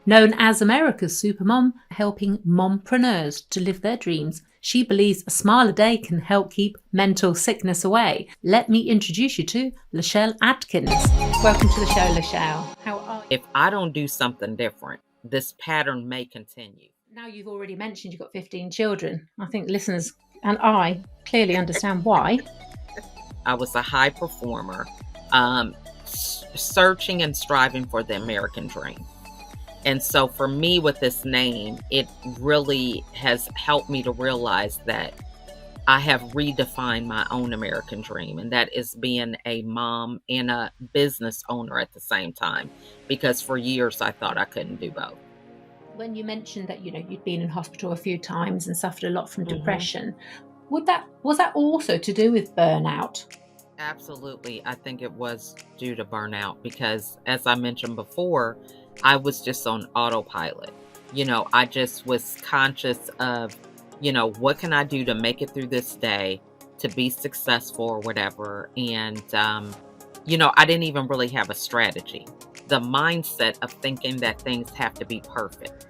Known as America's Supermom, helping mompreneurs to live their dreams, she believes a smile a day can help keep mental sickness away. Let me introduce you to LaChelle Adkins. Welcome to the show, LaChelle. How are you? If I don't do something different, this pattern may continue. Now you've already mentioned you've got 15 children. I think listeners and I clearly understand why. I was a high performer, searching and striving for the American dream. And so for me with this name, it really has helped me to realize that I have redefined my own American dream, and that is being a mom and a business owner at the same time, because for years I thought I couldn't do both. When you mentioned that, you'd been in hospital a few times and suffered a lot from depression, was that also to do with burnout? Absolutely. I think it was due to burnout because, as I mentioned before, I was just on autopilot. I just was conscious of, what can I do to make it through this day, to be successful or whatever. And, I didn't even really have a strategy. The mindset of thinking that things have to be perfect.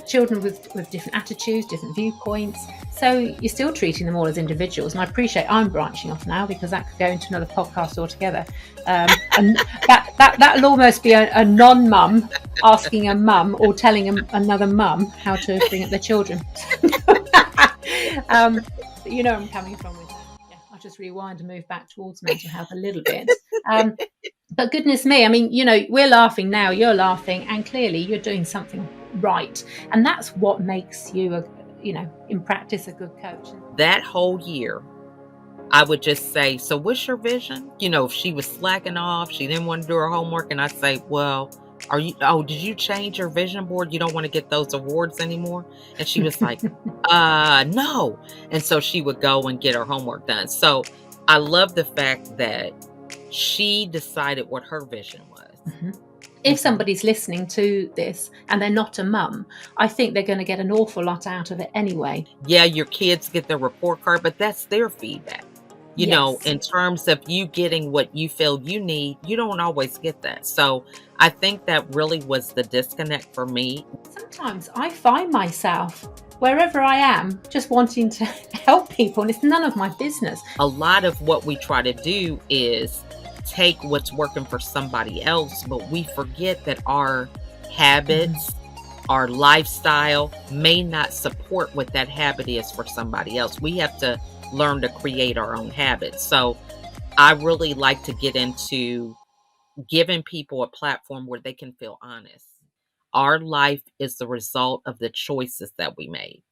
Children with different attitudes, different viewpoints. So you're still treating them all as individuals. And I appreciate I'm branching off now because that could go into another podcast altogether. And that'll almost be a non-mum asking a mum or telling another mum how to bring up their children. I'm coming from with that. Yeah, I'll just rewind and move back towards mental health a little bit. But goodness me, we're laughing now, you're laughing, and clearly you're doing something right. And that's what makes you, in practice, a good coach. That whole year, I would just say, so what's your vision? If she was slacking off, she didn't want to do her homework, and I'd say, well, did you change your vision board? You don't want to get those awards anymore? And she was like, no. And so she would go and get her homework done. So I love the fact that she decided what her vision was. Mm-hmm. If somebody's listening to this and they're not a mum, I think they're going to get an awful lot out of it anyway. Yeah, your kids get their report card, but that's their feedback. In terms of you getting what you feel you need, you don't always get that. So I think that really was the disconnect for me. Sometimes I find myself wherever I am, just wanting to help people, and it's none of my business. A lot of what we try to do is take what's working for somebody else, but we forget that our habits, our lifestyle may not support what that habit is for somebody else. We have to learn to create our own habits. So I really like to get into giving people a platform where they can feel honest. Our life is the result of the choices that we made.